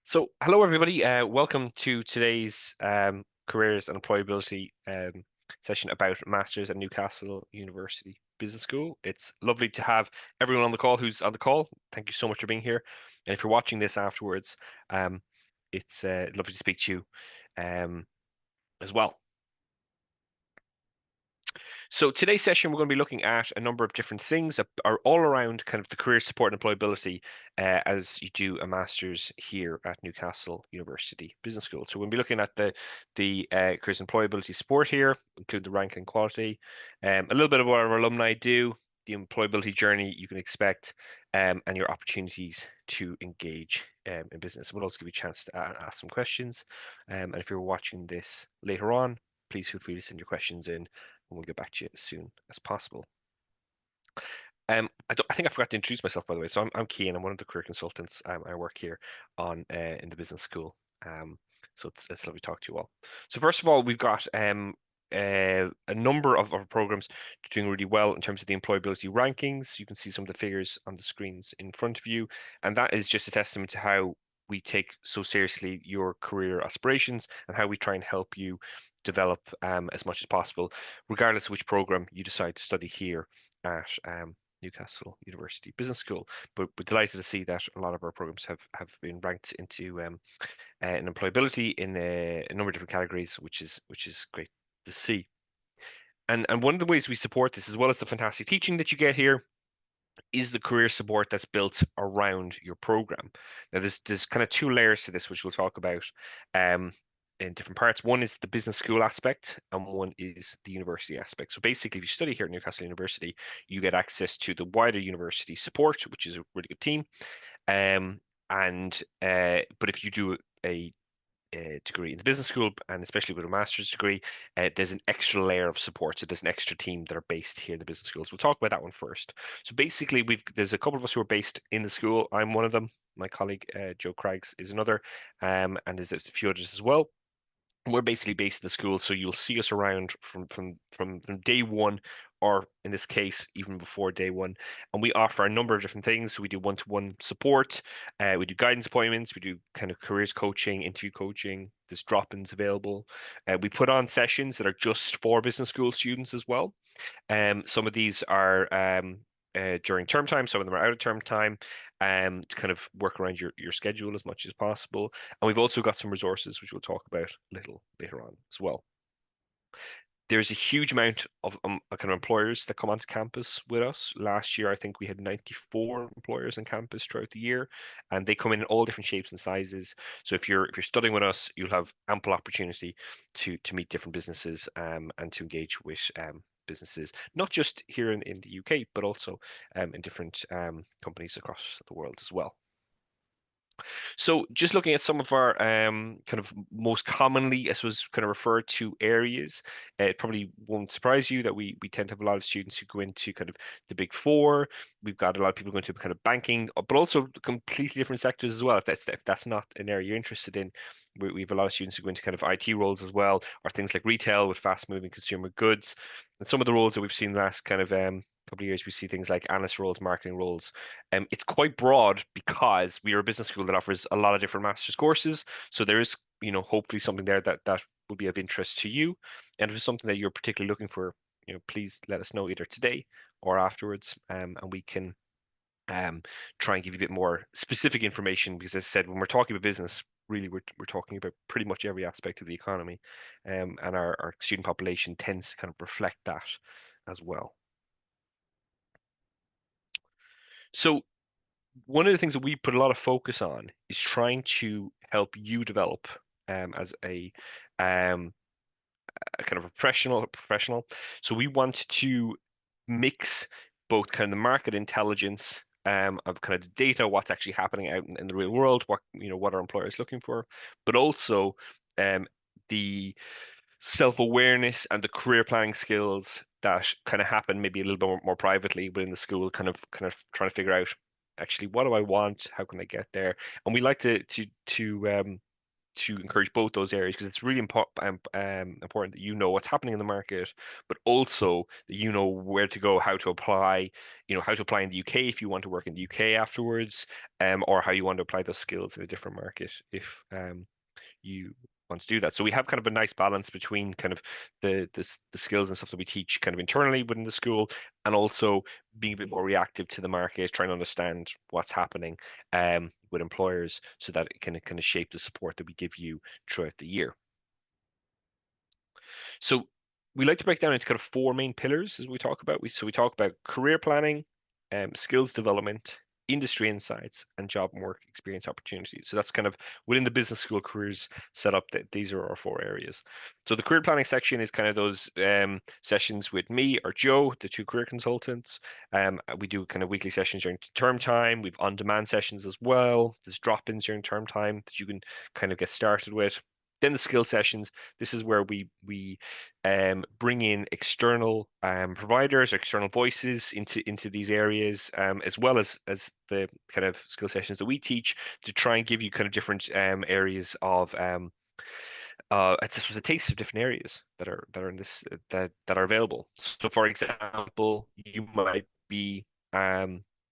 So, hello everybody. Welcome to today's careers and employability session about masters at Newcastle University Business School. It's lovely to have everyone on the call who's on the call. Thank you so much for being here. And if you're watching this afterwards, um, it's lovely to speak to you as well. So today's session, we're going to be looking at a number of different things that are all around kind of the career support and employability as you do a master's here at Newcastle University Business School. So we'll be looking at the careers and employability support here, including the rank and quality, a little bit of what our alumni do, the employability journey you can expect, and your opportunities to engage in business. We'll also give you a chance to ask some questions. And if you're watching this later on, please feel free to send your questions in and we'll get back to you as soon as possible. I think I forgot to introduce myself, by the way. So I'm Cian. I'm one of the career consultants. I work here in the business school. So it's lovely to talk to you all. So first of all, we've got a number of our programs doing really well in terms of the employability rankings. You can see some of the figures on the screens in front of you, and that is just a testament to how we take so seriously your career aspirations and how we try and help you develop as much as possible, regardless of which program you decide to study here at Newcastle University Business School. But we're delighted to see that a lot of our programs have been ranked into an employability in a number of different categories, which is great to see. And one of the ways we support this, as well as the fantastic teaching that you get here, is the career support that's built around your program. Now, there's kind of two layers to this, which we'll talk about in different parts. One is the business school aspect, and one is the university aspect. So basically, if you study here at Newcastle University, you get access to the wider university support, which is a really good team. But if you do a degree in the business school, and especially with a master's degree, there's an extra layer of support. So there's an extra team that are based here in the business schools. We'll talk about that one first. So basically, there's a couple of us who are based in the school. I'm one of them. My colleague Joe Craigs is another, and there's a few others as well. We're basically based in the school, so you'll see us around from day one, or in this case, even before day one. And we offer a number of different things. So we do one-to-one support, we do guidance appointments, we do kind of careers coaching, interview coaching. There's drop-ins available. We put on sessions that are just for business school students as well. Some of these are during term time, some of them are out of term time, to kind of work around your schedule as much as possible. And we've also got some resources, which we'll talk about a little later on as well. There's a huge amount of kind of employers that come onto campus with us. Last year, I think we had 94 employers on campus throughout the year, and they come in all different shapes and sizes. So if you're studying with us, you'll have ample opportunity to meet different businesses and to engage with businesses, not just here in the UK, but also in different companies across the world as well. So just looking at some of our kind of most commonly, I suppose, kind of referred to areas, it probably won't surprise you that we tend to have a lot of students who go into kind of the big four. We've got a lot of people going to kind of banking, but also completely different sectors as well. If that's not an area you're interested in, we have a lot of students who go into kind of IT roles as well, or things like retail with fast-moving consumer goods. And some of the roles that we've seen last kind of couple of years, we see things like analyst roles, marketing roles. It's quite broad because we are a business school that offers a lot of different master's courses. So there is, hopefully something there that will be of interest to you. And if it's something that you're particularly looking for, please let us know either today or afterwards, and we can try and give you a bit more specific information. Because as I said, when we're talking about business, really we're talking about pretty much every aspect of the economy, and our student population tends to kind of reflect that as well. So one of the things that we put a lot of focus on is trying to help you develop as um, a kind of a professional. So we want to mix both kind of the market intelligence of kind of the data, what's actually happening out in the real world, what our employers looking for, but also the self-awareness and the career planning skills that kind of happen maybe a little bit more privately within the school, kind of trying to figure out actually what do I want, how can I get there, and we like to to encourage both those areas because it's really important that you know what's happening in the market, but also that you know where to go, how to apply, how to apply in the UK if you want to work in the UK afterwards, or how you want to apply those skills in a different market if you want to do that. So we have kind of a nice balance between kind of the skills and stuff that we teach kind of internally within the school, and also being a bit more reactive to the market, trying to understand what's happening with employers so that it can kind of shape the support that we give you throughout the year. So we like to break down into kind of four main pillars as we talk about. So we talk about career planning, skills development, industry insights, and job and work experience opportunities. So that's kind of within the business school careers setup that these are our four areas. So the career planning section is kind of those sessions with me or Joe, the two career consultants. We do kind of weekly sessions during term time. We've on-demand sessions as well. There's drop-ins during term time that you can kind of get started with. Then the skill sessions. This is where we bring in external providers, external voices into these areas, as well as the kind of skill sessions that we teach to try and give you kind of different areas of this was a taste of different areas that are in this that are available. So, for example, you might be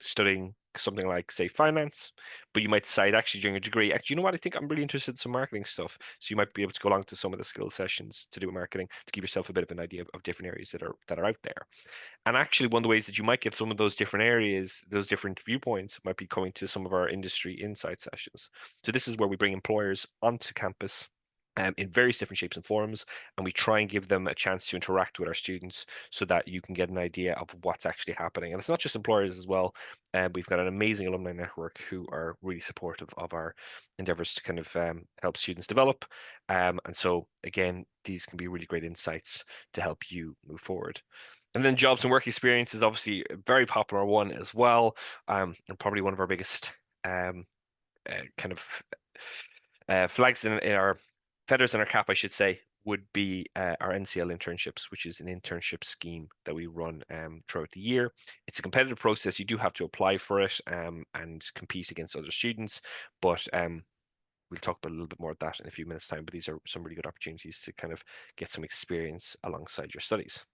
studying something like, say, finance, but you might decide actually during a degree, actually, you know what, I think I'm really interested in some marketing stuff. So you might be able to go along to some of the skill sessions to do marketing to give yourself a bit of an idea of different areas that are out there. And actually, one of the ways that you might get some of those different areas, those different viewpoints, might be coming to some of our industry insight sessions. So this is where we bring employers onto campus in various different shapes and forms, and we try and give them a chance to interact with our students so that you can get an idea of what's actually happening. And it's not just employers as well. We've got an amazing alumni network who are really supportive of our endeavors to kind of help students develop. And so, again, these can be really great insights to help you move forward. And then jobs and work experience is obviously a very popular one as well, and probably one of our biggest kind of flags in our feathers in our cap, I should say, would be our NCL internships, which is an internship scheme that we run throughout the year. It's a competitive process. You do have to apply for it and compete against other students, but we'll talk about a little bit more of that in a few minutes' time. But these are some really good opportunities to kind of get some experience alongside your studies.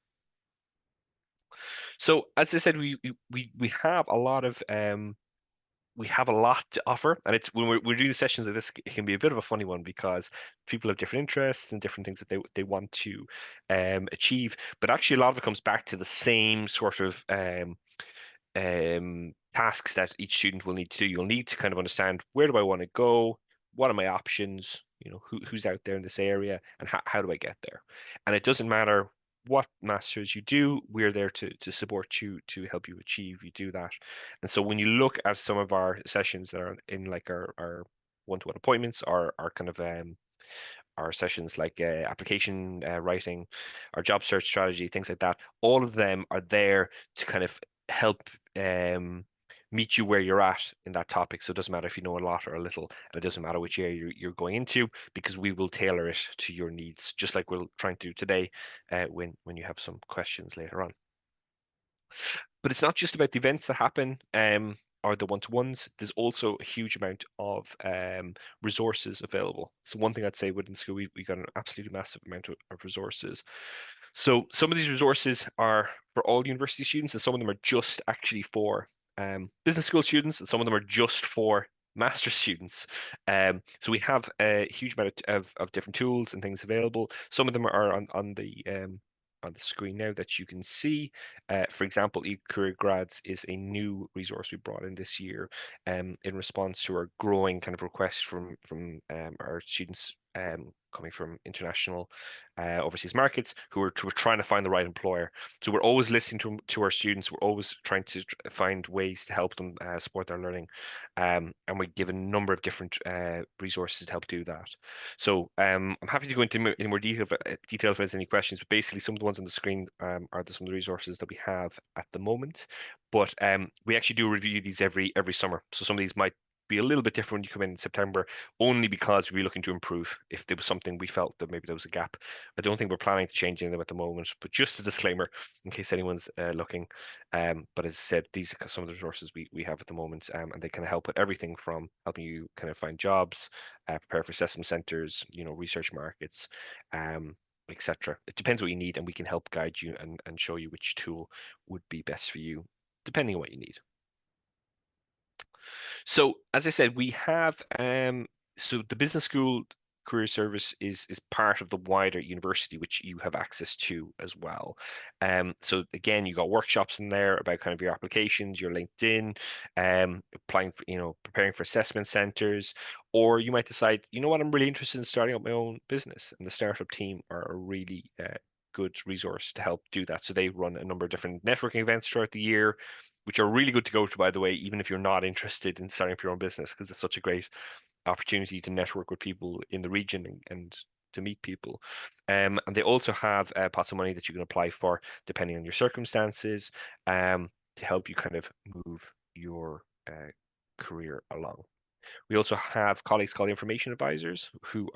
So, as I said, we have a lot of to offer, and it's when we're doing sessions like this, it can be a bit of a funny one because people have different interests and different things that they want to achieve. But actually, a lot of it comes back to the same sort of tasks that each student will need to do. You'll need to kind of understand, where do I want to go? What are my options? Who's out there in this area, and how do I get there? And it doesn't matter what masters you do, we're there to support you, to help you achieve. You do that. And so when you look at some of our sessions that are in like our one-to-one appointments, our kind of our sessions like application writing, our job search strategy, things like that, all of them are there to kind of help meet you where you're at in that topic. So it doesn't matter if you know a lot or a little, and it doesn't matter which area you're going into, because we will tailor it to your needs, just like we're trying to do today when you have some questions later on. But it's not just about the events that happen or the one-to-ones. There's also a huge amount of resources available. So one thing I'd say within school, we got an absolutely massive amount of resources. So some of these resources are for all university students, and some of them are just actually for business school students, and some of them are just for master's students. So we have a huge amount of different tools and things available. Some of them are on the screen now that you can see. For example, eCareer Grads is a new resource we brought in this year in response to our growing kind of requests from our students coming from international overseas markets who are trying to find the right employer. So we're always listening to our students. We're always trying to find ways to help them support their learning. And we give a number of different resources to help do that. So I'm happy to go into in more detail if there's any questions, but basically some of the ones on the screen are some of the resources that we have at the moment. But we actually do review these every summer. So some of these might be a little bit different when you come in September, only because we're looking to improve. If there was something we felt that maybe there was a gap, I don't think we're planning to change anything at the moment. But just a disclaimer, in case anyone's looking. But as I said, these are some of the resources we have at the moment, and they can help with everything from helping you kind of find jobs, prepare for assessment centers, research markets, etc. It depends what you need, and we can help guide you and show you which tool would be best for you, depending on what you need. So as I said, we have so the business school career service is part of the wider university, which you have access to as well. So again, you got workshops in there about kind of your applications, your LinkedIn, applying for, preparing for assessment centers, or you might decide, you know what, I'm really interested in starting up my own business, and the startup team are a really good resource to help do that. So they run a number of different networking events throughout the year, which are really good to go to, by the way, even if you're not interested in starting up your own business, because it's such a great opportunity to network with people in the region and to meet people. And they also have pots of money that you can apply for depending on your circumstances, to help you kind of move your career along. We also have colleagues called information advisors who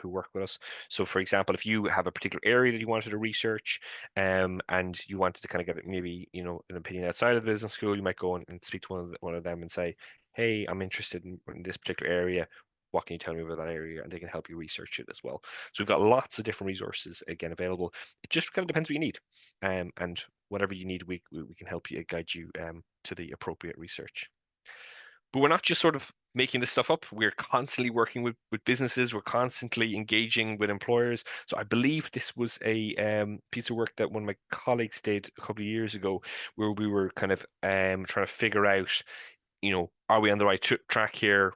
work with us. So, for example, if you have a particular area that you wanted to research, and you wanted to kind of get maybe an opinion outside of the business school, you might go and speak to one of them and say, "Hey, I'm interested in this particular area. What can you tell me about that area?" And they can help you research it as well. So we've got lots of different resources again available. It just kind of depends what you need, and whatever you need, we can help you guide you to the appropriate research. But we're not just sort of making this stuff up. We're constantly working with businesses. We're constantly engaging with employers. So I believe this was a piece of work that one of my colleagues did a couple of years ago, where we were kind of trying to figure out, are we on the right track here?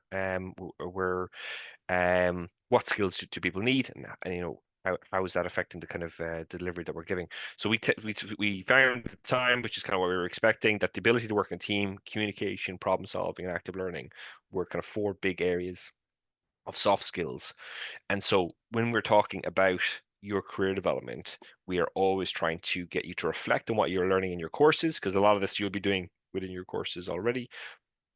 What skills do people need, and how is that affecting the kind of delivery that we're giving? So we found at the time, which is kind of what we were expecting, that the ability to work in a team, communication, problem solving, and active learning were kind of four big areas of soft skills. And so when we're talking about your career development, we are always trying to get you to reflect on what you're learning in your courses, because a lot of this you'll be doing within your courses already,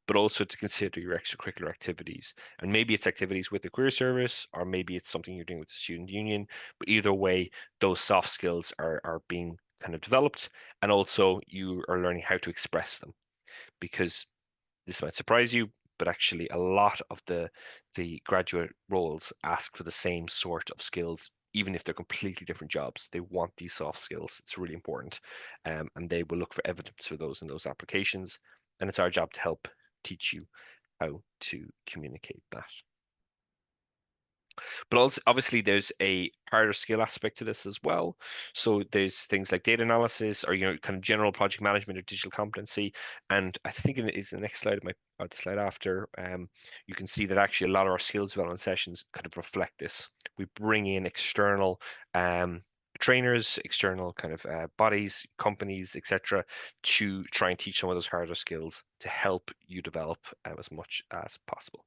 but also to consider your extracurricular activities. And maybe it's activities with the career service, or maybe it's something you're doing with the student union. But either way, those soft skills are being kind of developed. And also you are learning how to express them, because this might surprise you, but actually a lot of the graduate roles ask for the same sort of skills, even if they're completely different jobs. They want these soft skills. It's really important. And they will look for evidence for those in those applications. And it's our job to help teach you how to communicate that. But also, obviously, there's a harder skill aspect to this as well. So there's things like data analysis, or kind of general project management or digital competency. And I think it is the next slide, or the slide after. You can see that actually a lot of our skills development sessions kind of reflect this. We bring in external trainers, external kind of bodies, companies, etc., to try and teach some of those harder skills to help you develop as much as possible.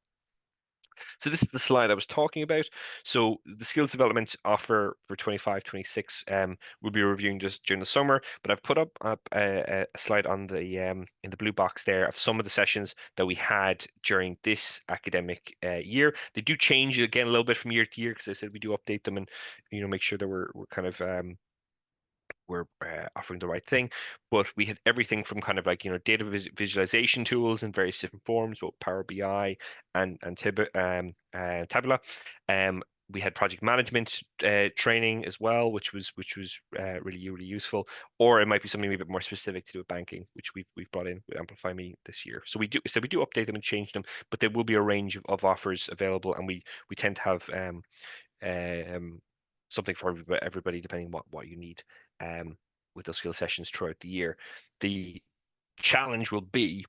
So this is the slide I was talking about. So the skills development offer for 25-26 we'll be reviewing just during the summer, but I've put up a slide on the in the blue box there of some of the sessions that we had during this academic year. They do change again a little bit from year to year, because I said we do update them and make sure that we're kind of we're offering the right thing. But we had everything from kind of like data visualization tools in various different forms, both Power BI and Tabula. We had project management training as well, which was really useful. Or it might be something a bit more specific to do with banking, which we've brought in with Amplify Me this year. So we do update them and change them, but there will be a range of offers available, and we tend to have something for everybody depending on what you need with those skill sessions throughout the year. The challenge will be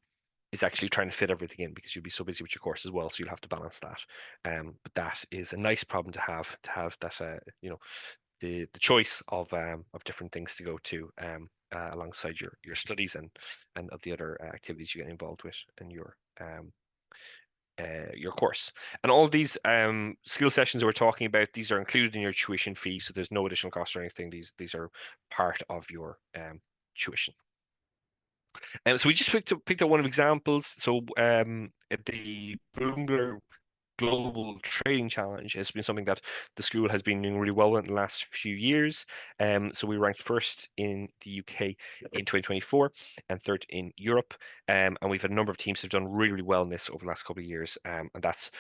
is actually trying to fit everything in, because you'll be so busy with your course as well, so you'll have to balance that. But that is a nice problem to have that the choice of different things to go to alongside your studies and of the other activities you get involved with in your course. And all these skill sessions that we're talking about, these are included in your tuition fee, so there's no additional cost or anything. These are part of your tuition. So we just picked up one of examples. So at the Bloomberg Global Trading Challenge has been something that the school has been doing really well in the last few years. So we ranked first in the UK in 2024 and third in Europe. And we've had a number of teams that have done really, really well in this over the last couple of years. And that's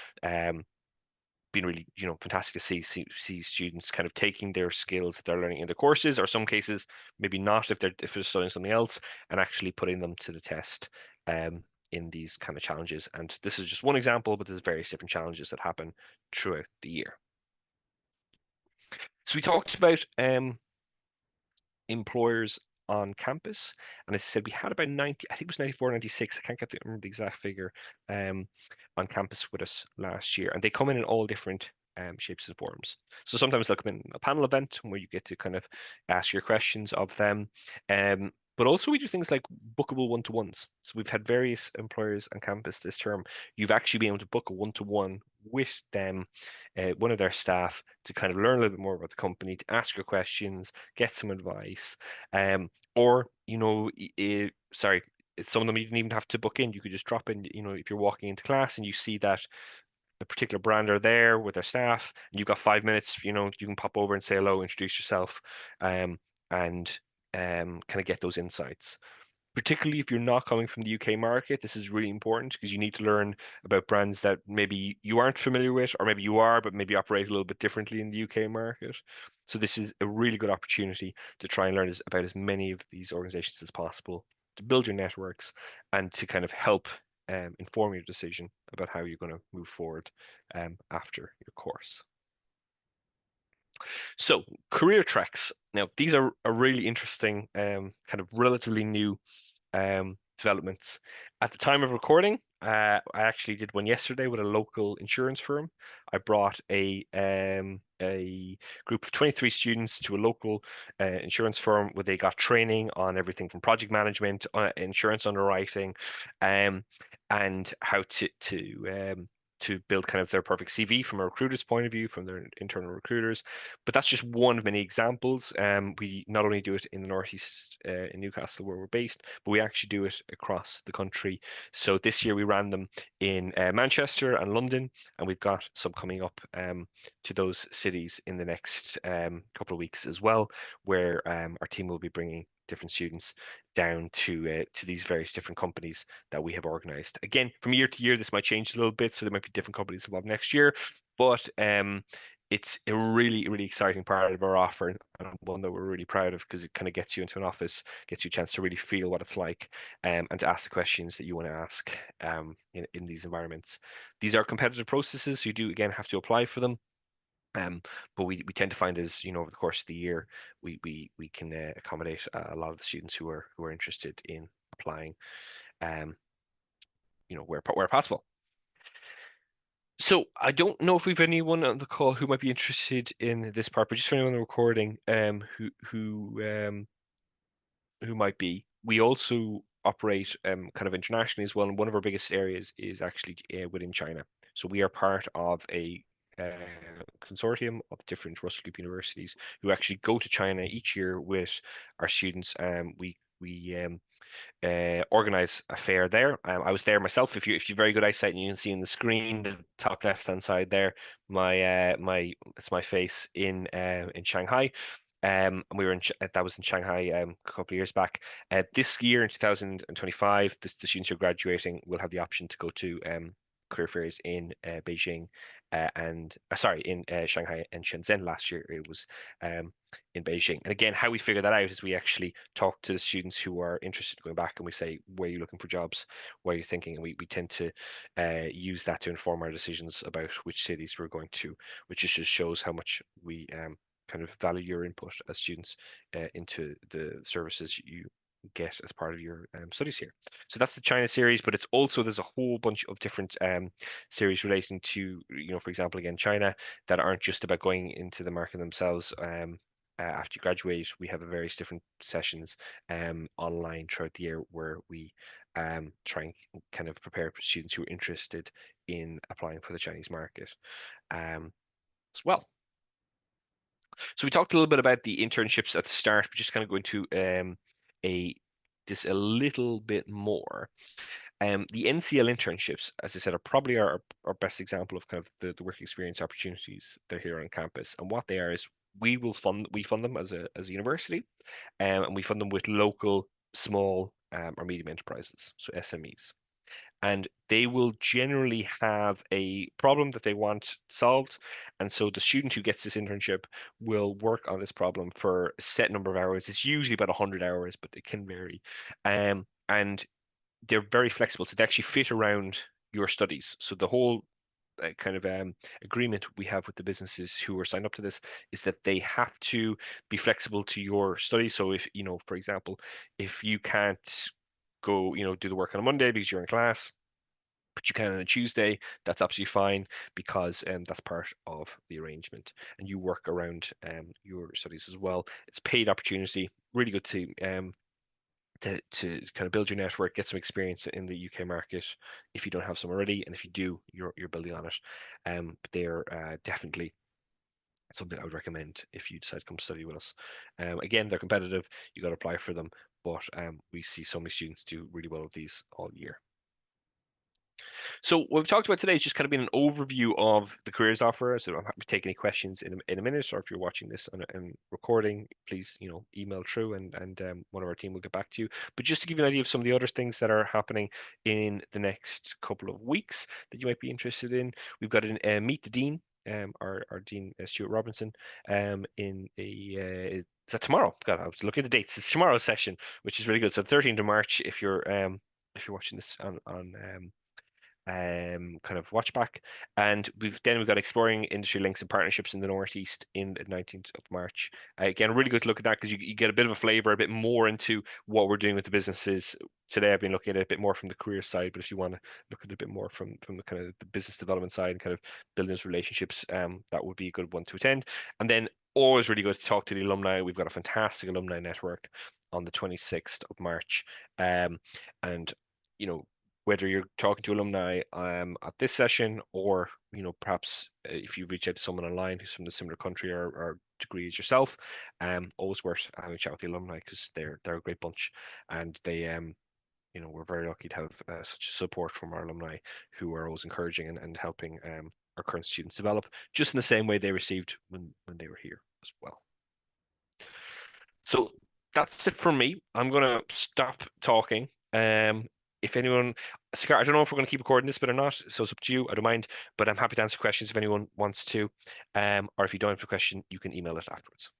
been really, fantastic to see students kind of taking their skills that they're learning in the courses, or some cases maybe not if they're studying something else, and actually putting them to the test in these kind of challenges. And this is just one example, but there's various different challenges that happen throughout the year. So we talked about employers on campus. And as I said, we had about 90, I think it was 94, 96. I can't remember the exact figure on campus with us last year. And they come in all different shapes and forms. So sometimes they'll come in a panel event where you get to kind of ask your questions of them. But also we do things like bookable one-to-ones. So we've had various employers on campus this term. You've actually been able to book a one-to-one with them, one of their staff, to kind of learn a little bit more about the company, to ask your questions, get some advice, or sorry, some of them you didn't even have to book in. You could just drop in. If you're walking into class and you see that a particular brand are there with their staff, and you've got 5 minutes, you can pop over and say hello, introduce yourself, and kind of get those insights. Particularly if you're not coming from the UK market, this is really important because you need to learn about brands that maybe you aren't familiar with, or maybe you are, but maybe operate a little bit differently in the UK market. So this is a really good opportunity to try and learn about as many of these organizations as possible, to build your networks, and to kind of help inform your decision about how you're going to move forward after your course. So career tracks. Now, these are a really interesting, kind of relatively new developments. At the time of recording, I actually did one yesterday with a local insurance firm. I brought a group of 23 students to a local insurance firm where they got training on everything from project management, insurance underwriting, and how to build kind of their perfect CV from a recruiter's point of view, from their internal recruiters. But that's just one of many examples. We not only do it in the Northeast, in Newcastle, where we're based, but we actually do it across the country. So this year we ran them in Manchester and London, and we've got some coming up to those cities in the next couple of weeks as well, where our team will be bringing different students down to these various different companies that we have organized. Again, from year to year, this might change a little bit, so there might be different companies involved next year, but it's a really, really exciting part of our offer, and one that we're really proud of, because it kind of gets you into an office, gets you a chance to really feel what it's like, and to ask the questions that you want to ask in these environments. These are competitive processes, so you do again have to apply for them. But we tend to find as over the course of the year, we can accommodate a lot of the students who are interested in applying, where possible. So I don't know if we've anyone on the call who might be interested in this part, but just for anyone on the recording, who might be. We also operate kind of internationally as well, and one of our biggest areas is actually within China. So we are part of a consortium of different Russell Group universities who actually go to China each year with our students. We organize a fair there. I was there myself. If you've very good eyesight, and you can see in the screen, the top left hand side there, it's my face in Shanghai. We were that was in Shanghai a couple of years back. This year in 2025, the students who are graduating will have the option to go to career fairs in Beijing in Shanghai and Shenzhen. Last year it was in Beijing. And again, how we figure that out is we actually talk to the students who are interested in going back, and we say, where are you looking for jobs? What are you thinking? And we tend to use that to inform our decisions about which cities we're going to, which just shows how much we kind of value your input as students into the services you get as part of your studies here. So that's the China series, but it's also, there's a whole bunch of different series relating to, for example, again, China, that aren't just about going into the market themselves. After you graduate, we have various different sessions online throughout the year where we try and kind of prepare students who are interested in applying for the Chinese market as well. So we talked a little bit about the internships at the start, but just kind of go into a this a little bit more. The NCL internships, as I said, are probably our best example of kind of the work experience opportunities that are here on campus. And what they are is we fund them as a university, and we fund them with local small or medium enterprises, so SMEs. And they will generally have a problem that they want solved. And so the student who gets this internship will work on this problem for a set number of hours. It's usually about 100 hours, but it can vary. And they're very flexible, so they actually fit around your studies. So the whole kind of agreement we have with the businesses who are signed up to this is that they have to be flexible to your studies. So if, for example, if you can't go, do the work on a Monday because you're in class, but you can on a Tuesday, that's absolutely fine because that's part of the arrangement, and you work around your studies as well. It's paid opportunity, really good to kind of build your network, get some experience in the UK market if you don't have some already, and if you do, you're building on it. But they're definitely something I would recommend if you decide to come study with us. Again, they're competitive. You got to apply for them, but we see so many students do really well with these all year. So what we've talked about today has just kind of been an overview of the careers offer. So I'm happy to take any questions in a minute, or if you're watching this on recording, please email through, and one of our team will get back to you. But just to give you an idea of some of the other things that are happening in the next couple of weeks that you might be interested in, we've got a Meet the Dean. Our Dean Stuart Robinson in is that tomorrow? God, I was looking at the dates. It's tomorrow's session, which is really good. So 13th of March, if you're watching this on kind of watch back. And we've got exploring industry links and partnerships in the Northeast in the 19th of March. Again, really good to look at that because you get a bit of a flavor, a bit more into what we're doing with the businesses. Today I've been looking at it a bit more from the career side, but if you want to look at it a bit more from the kind of the business development side and kind of building those relationships, that would be a good one to attend. And then always really good to talk to the alumni. We've got a fantastic alumni network on the 26th of March. And whether you're talking to alumni at this session, or perhaps if you reach out to someone online who's from the similar country or degree as yourself, always worth having a chat with the alumni because they're a great bunch, and they we're very lucky to have such support from our alumni who are always encouraging and helping our current students develop just in the same way they received when they were here as well. So that's it from me. I'm gonna stop talking. If anyone, Scar, I don't know if we're going to keep recording this bit or not, so it's up to you. I don't mind, but I'm happy to answer questions if anyone wants to. Or if you don't have a question, you can email it afterwards.